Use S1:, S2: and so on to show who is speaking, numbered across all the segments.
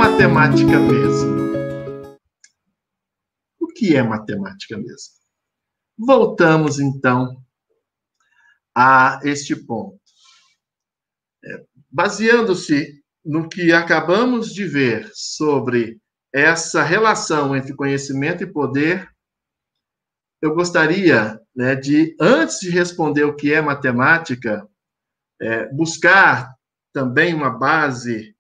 S1: matemática mesmo? O que é matemática mesmo? Voltamos, então, a este ponto. Baseando-se no que acabamos de ver sobre essa relação entre conhecimento e poder, eu gostaria, de, antes de responder o que é matemática, buscar também uma base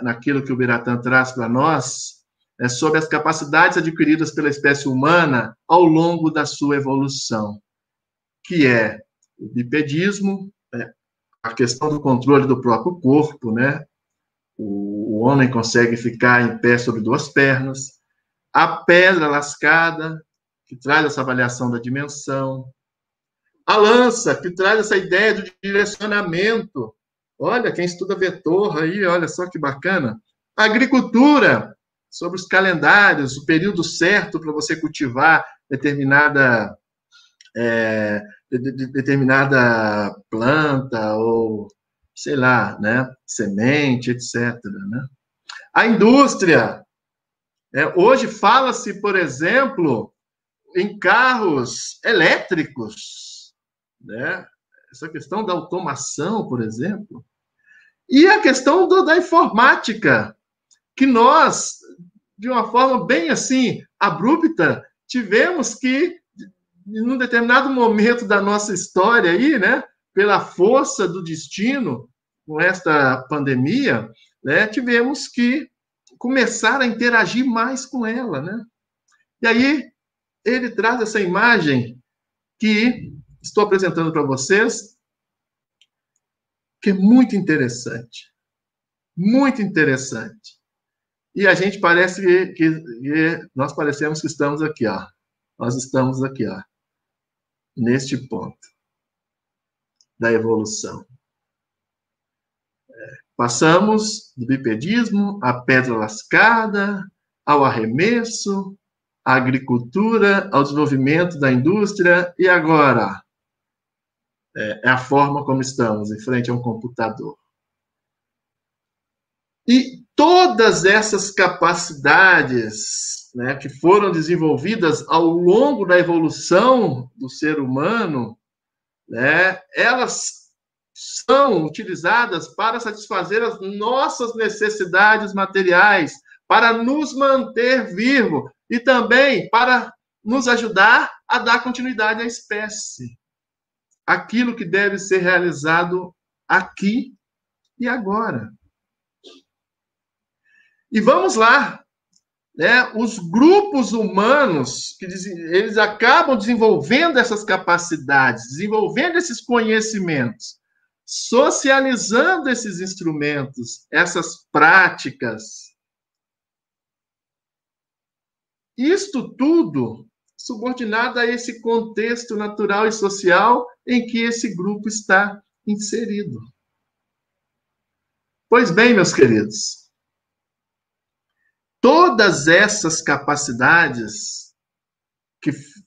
S1: naquilo que o Biratã traz para nós, sobre as capacidades adquiridas pela espécie humana ao longo da sua evolução, que é o bipedismo, a questão do controle do próprio corpo, né? O homem consegue ficar em pé sobre duas pernas, a pedra lascada, que traz essa avaliação da dimensão, a lança, que traz essa ideia do direcionamento. Olha, quem estuda vetor aí, olha só que bacana. A agricultura, sobre os calendários, o período certo para você cultivar determinada planta ou, sei lá, né, semente, etc. Né? A indústria. Hoje fala-se, por exemplo, em carros elétricos, né? Essa questão da automação, por exemplo. E a questão da informática, que nós, de uma forma bem assim, abrupta, tivemos que, em um determinado momento da nossa história aí, né, pela força do destino, com esta pandemia, né, tivemos que começar a interagir mais com ela, né? E aí ele traz essa imagem que estou apresentando para vocês, que é muito interessante. Muito interessante. E a gente parece que nós parecemos que estamos aqui, ó. Nós estamos aqui, ó, neste ponto da evolução. Passamos do bipedismo à pedra lascada, ao arremesso, à agricultura, ao desenvolvimento da indústria, e agora é a forma como estamos, em frente a um computador. E todas essas capacidades, né, que foram desenvolvidas ao longo da evolução do ser humano, né, elas são utilizadas para satisfazer as nossas necessidades materiais, para nos manter vivos e também para nos ajudar a dar continuidade à espécie. Aquilo que deve ser realizado aqui e agora. E vamos lá, né? Os grupos humanos, eles acabam desenvolvendo essas capacidades, desenvolvendo esses conhecimentos, socializando esses instrumentos, essas práticas. Isto tudo subordinado a esse contexto natural e social em que esse grupo está inserido. Pois bem, meus queridos, todas essas capacidades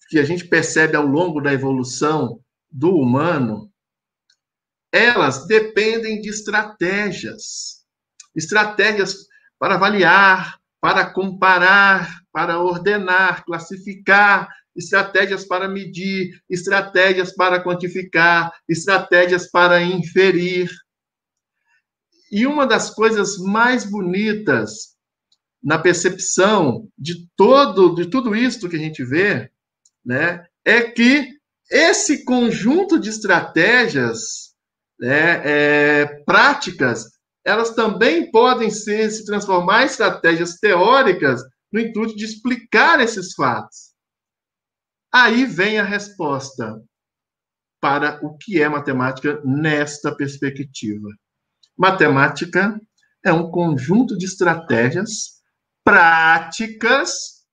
S1: que a gente percebe ao longo da evolução do humano, elas dependem de estratégias. Estratégias para avaliar, para comparar, para ordenar, classificar, estratégias para medir, estratégias para quantificar, estratégias para inferir. E uma das coisas mais bonitas na percepção de tudo isso que a gente vê, né, é que esse conjunto de estratégias, né, práticas, elas também podem se transformar em estratégias teóricas no intuito de explicar esses fatos. Aí vem a resposta para o que é matemática nesta perspectiva. Matemática é um conjunto de estratégias práticas,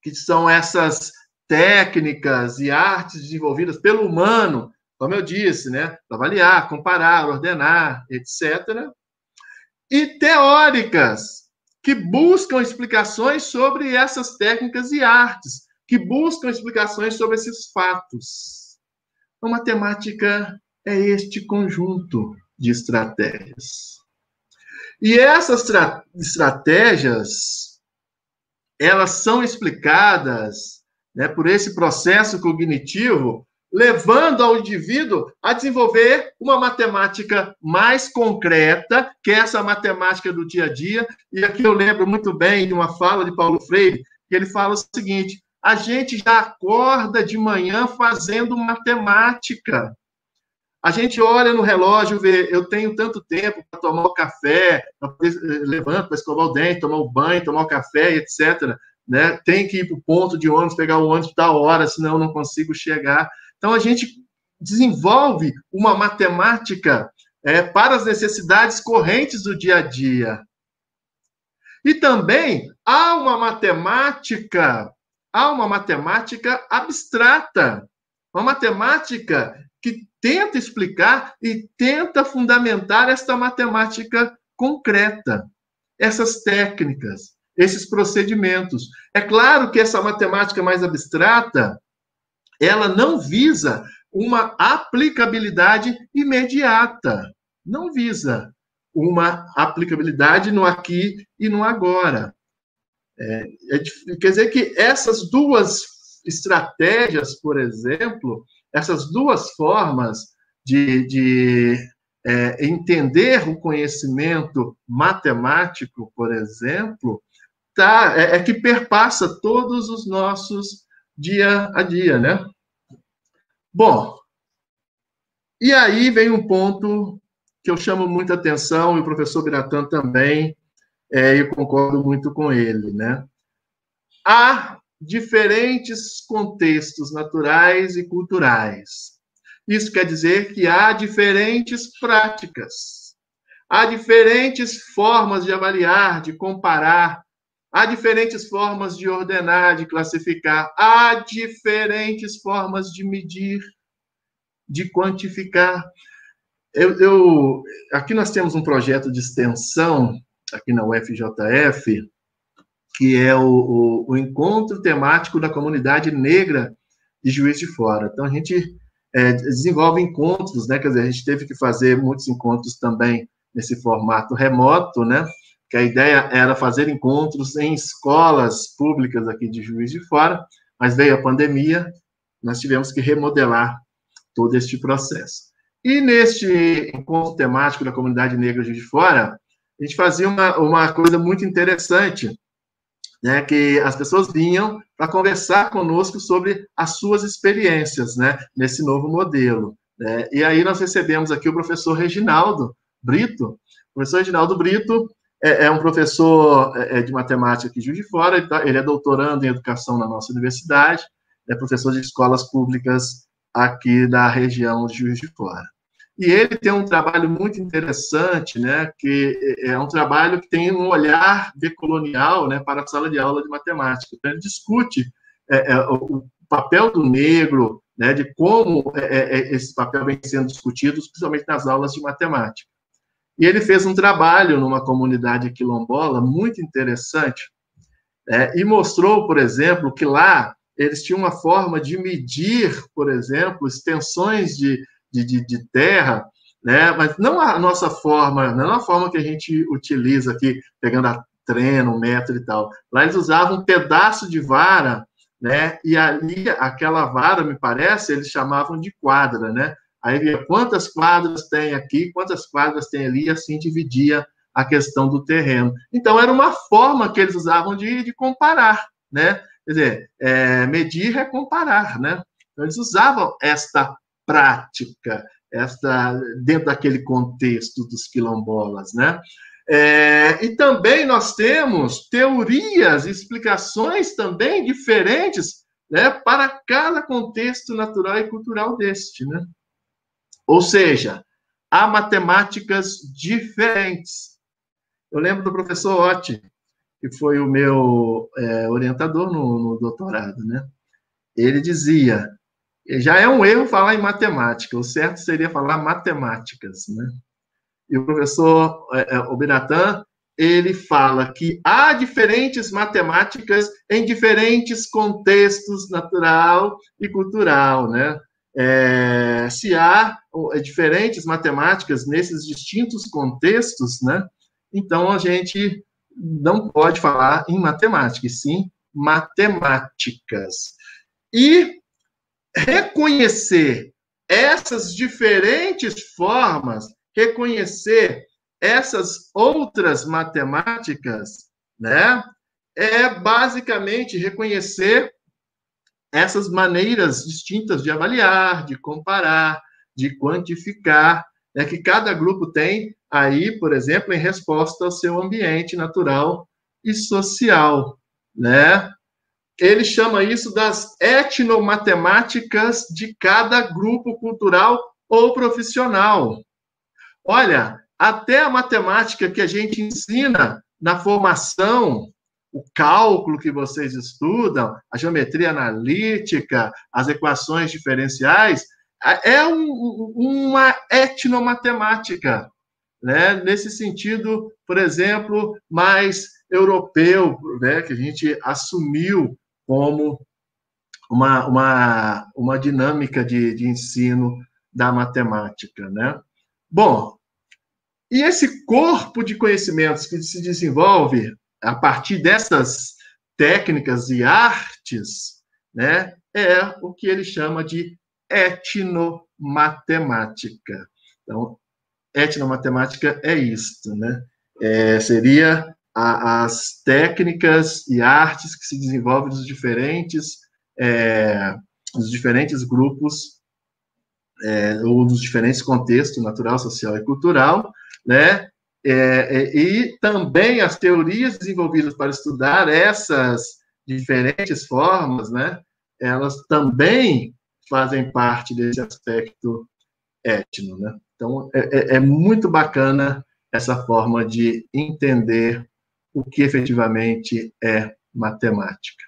S1: que são essas técnicas e artes desenvolvidas pelo humano, como eu disse, né? Avaliar, comparar, ordenar, etc. E teóricas, que buscam explicações sobre essas técnicas e artes, que buscam explicações sobre esses fatos. A matemática é este conjunto de estratégias. E essas estratégias, elas são explicadas, né, por esse processo cognitivo, levando ao indivíduo a desenvolver uma matemática mais concreta, que é essa matemática do dia a dia. E aqui eu lembro muito bem de uma fala de Paulo Freire, que ele fala o seguinte: a gente já acorda de manhã fazendo matemática. A gente olha no relógio, vê, eu tenho tanto tempo para tomar o café, levanto para escovar o dente, tomar o banho, tomar o café, etc. Né? Tem que ir para o ponto de ônibus, pegar o ônibus da hora, senão eu não consigo chegar. Então, a gente desenvolve uma matemática para as necessidades correntes do dia a dia. E também há uma matemática abstrata, uma matemática que tenta explicar e tenta fundamentar esta matemática concreta, essas técnicas, esses procedimentos. É claro que essa matemática mais abstrata, ela não visa uma aplicabilidade imediata, não visa uma aplicabilidade no aqui e no agora. Quer dizer que essas duas estratégias, por exemplo, essas duas formas de entender o conhecimento matemático, por exemplo, que perpassa todos os nossos dia a dia, né? Bom, e aí vem um ponto que eu chamo muita atenção, e o professor Biratã também, eu concordo muito com ele, né? Há diferentes contextos naturais e culturais. Isso quer dizer que há diferentes práticas, há diferentes formas de avaliar, de comparar, há diferentes formas de ordenar, de classificar, há diferentes formas de medir, de quantificar. Aqui nós temos um projeto de extensão, aqui na UFJF, que é o encontro temático da comunidade negra de Juiz de Fora. Então, a gente desenvolve encontros, né? Quer dizer, a gente teve que fazer muitos encontros também nesse formato remoto, né? Que a ideia era fazer encontros em escolas públicas aqui de Juiz de Fora, mas veio a pandemia, nós tivemos que remodelar todo este processo. E neste encontro temático da comunidade negra de Juiz de Fora, a gente fazia uma coisa muito interessante, né, que as pessoas vinham para conversar conosco sobre as suas experiências, né, nesse novo modelo. Né? E aí nós recebemos aqui o professor Reginaldo Brito. O professor Reginaldo Brito é um professor de matemática aqui de Juiz de Fora, ele é doutorando em educação na nossa universidade, é professor de escolas públicas aqui da região de Juiz de Fora. E ele tem um trabalho muito interessante, né, que é um trabalho que tem um olhar decolonial, né, para a sala de aula de matemática. Então, ele discute o papel do negro, né, de como esse papel vem sendo discutido, principalmente nas aulas de matemática. E ele fez um trabalho numa comunidade quilombola muito interessante, e mostrou, por exemplo, que lá eles tinham uma forma de medir, por exemplo, extensões de terra, né? Mas não a nossa forma, não a forma que a gente utiliza aqui, pegando a trena, metro e tal. Lá eles usavam um pedaço de vara, né? E ali, aquela vara, me parece, eles chamavam de quadra, né? Aí via quantas quadras tem aqui, quantas quadras tem ali, e assim dividia a questão do terreno. Então, era uma forma que eles usavam de comparar, né? Quer dizer, medir é comparar, né? Então, eles usavam esta prática, dentro daquele contexto dos quilombolas, né? E também nós temos teorias, explicações também diferentes, né, para cada contexto natural e cultural deste, né? Ou seja, há matemáticas diferentes. Eu lembro do professor Otti, que foi o meu orientador no doutorado, né? Ele dizia: já é um erro falar em matemática, o certo seria falar matemáticas, né? E o professor Biratã, ele fala que há diferentes matemáticas em diferentes contextos natural e cultural, né? Se há diferentes matemáticas nesses distintos contextos, né? então a gente não pode falar em matemática, e sim matemáticas. E reconhecer essas diferentes formas, reconhecer essas outras matemáticas, né, é basicamente reconhecer essas maneiras distintas de avaliar, de comparar, de quantificar, né, que cada grupo tem aí, por exemplo, em resposta ao seu ambiente natural e social, né? Ele chama isso das etnomatemáticas de cada grupo cultural ou profissional. Olha, até a matemática que a gente ensina na formação, o cálculo que vocês estudam, a geometria analítica, as equações diferenciais, é uma etnomatemática, né? Nesse sentido, por exemplo, mais europeu, né? Que a gente assumiu como uma dinâmica de ensino da matemática, né? Bom, e esse corpo de conhecimentos que se desenvolve a partir dessas técnicas e artes, né, é o que ele chama de etnomatemática. Então, etnomatemática é isto, né? Seria as técnicas e artes que se desenvolvem nos diferentes grupos, ou nos diferentes contextos, natural, social e cultural, né? E também as teorias desenvolvidas para estudar essas diferentes formas, né? Elas também fazem parte desse aspecto etno, né? Então, é muito bacana essa forma de entender o que efetivamente é matemática.